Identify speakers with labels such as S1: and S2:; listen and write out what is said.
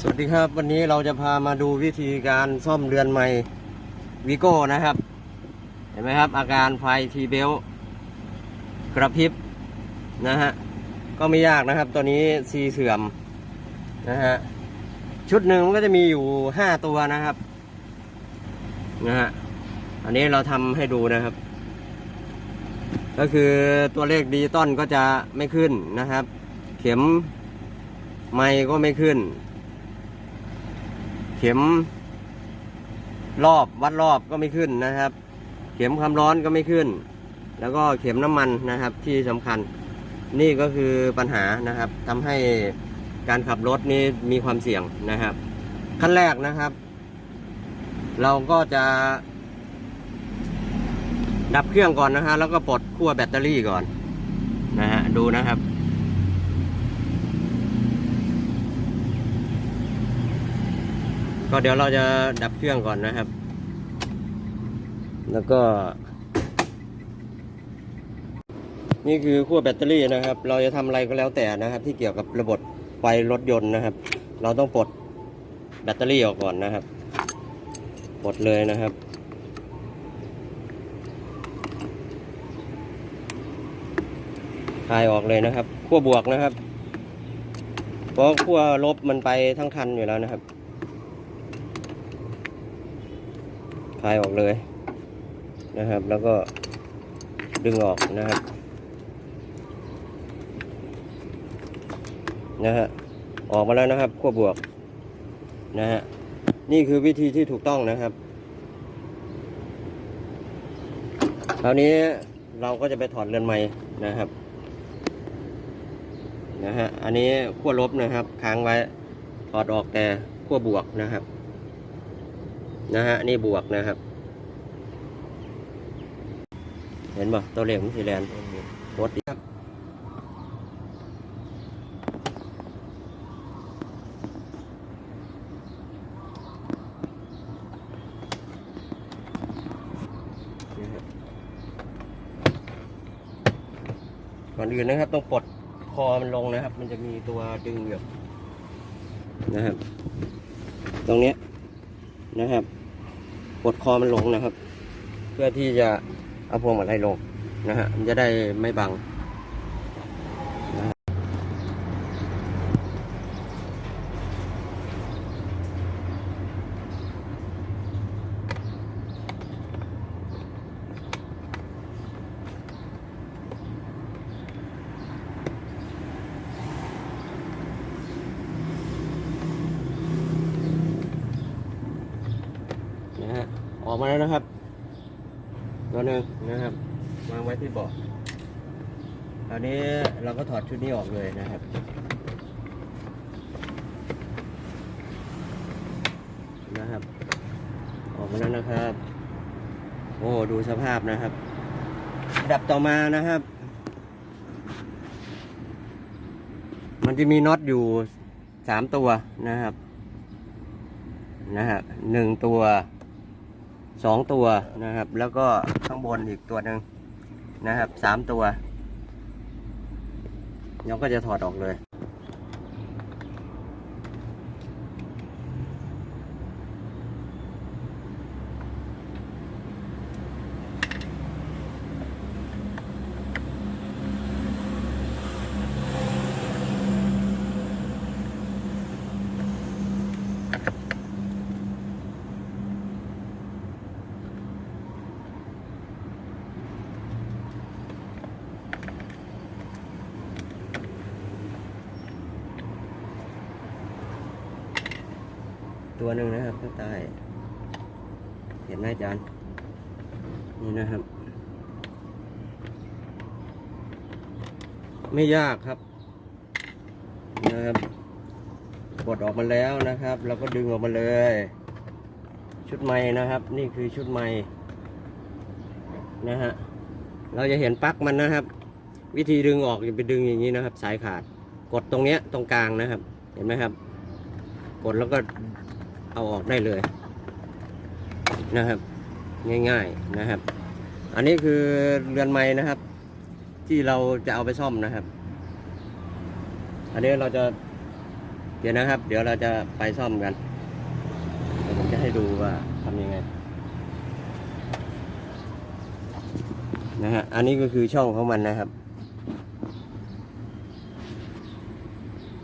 S1: สวัสดีครับวันนี้เราจะพามาดูวิธีการซ่อมเรือนใหม่วีโก้นะครับเห็นไหมครับอาการไฟทีเบลกระพริบนะฮะก็ไม่ยากนะครับตัวนี้ซีเสื่อมนะฮะชุดหนึ่งมันก็จะมีอยู่5ตัวนะครับนะฮะอันนี้เราทำให้ดูนะครับก็คือตัวเลขดิจิตอลก็จะไม่ขึ้นนะครับเข็มไมค์ก็ไม่ขึ้นเข็มรอบวัดรอบก็ไม่ขึ้นนะครับเข็มความร้อนก็ไม่ขึ้นแล้วก็เข็มน้ำมันนะครับที่สำคัญนี่ก็คือปัญหานะครับทำให้การขับรถนี้มีความเสี่ยงนะครับขั้นแรกนะครับเราก็จะดับเครื่องก่อนนะฮะแล้วก็ปลดขั้วแบตเตอรี่ก่อนนะฮะดูนะครับก็เดี๋ยวเราจะดับเครื่องก่อนนะครับแล้วก็นี่คือขั้วแบตเตอรี่นะครับเราจะทำอะไรก็แล้วแต่นะครับที่เกี่ยวกับระบบไฟรถยนต์นะครับเราต้องปลดแบตเตอรี่ออกก่อนนะครับปลดเลยนะครับคลายออกเลยนะครับขั้วบวกนะครับเพราะขั้วลบมันไปทั้งคันอยู่แล้วนะครับคลายออกเลยนะครับแล้วก็ดึงออกนะครับออกมาแล้วนะครับขั้วบวกนะฮะนี่คือวิธีที่ถูกต้องนะครับคราวนี้เราก็จะไปถอดเรือนไม้นะครับอันนี้ขั้วลบนะครับค้างไว้ถอดออกแต่ขั้วบวกนะครับนี่บวกนะครับเห็นป่ะตัวเลขมันสีแดงกดครับก่อนอื่นนะครับต้องปลดคอมันลงนะครับมันจะมีตัวดึงอยู่นะครับตรงนี้นะครับปลดคอมันลงนะครับเพื่อที่จะเอาพวงมาลัยลงมันจะได้ไม่บังออกมาแล้วนะครับตัวหนึ่งนะครับวางไว้ที่เบาะคราวนี้เราก็ถอดชุดนี้ออกเลยนะครับออกมาแล้วนะครับโอ้ดูสภาพนะครับดับต่อมานะครับมันจะมีน็อตอยู่3ตัวนะครับ1ตัว2ตัวนะครับแล้วก็ข้างบนอีกตัวหนึ่งนะครับ3ตัวเราก็จะถอดออกเลยตัวหนึ่งนะครับข้างใต้เห็นไหมอาจารย์นี่นะครับไม่ยากครับกดออกมาแล้วนะครับเราก็ดึงออกมาเลยชุดไม้นะครับนี่คือชุดไม้เราจะเห็นปลั๊กมันนะครับวิธีดึงออกจะไปดึงอย่างนี้นะครับสายขาดกดตรงเนี้ยตรงกลางนะครับเห็นไหมครับกดแล้วก็เอาออกได้เลยนะครับง่ายๆนะครับอันนี้คือเรือนไม้นะครับที่เราจะเอาไปซ่อมนะครับอันนี้เราจะ เดี๋ยวนะครับ เดี๋ยวเราจะไปซ่อมกันเดี๋ยวผมจะให้ดูว่าทำยังไงนะฮะอันนี้ก็คือช่องของมันนะครับ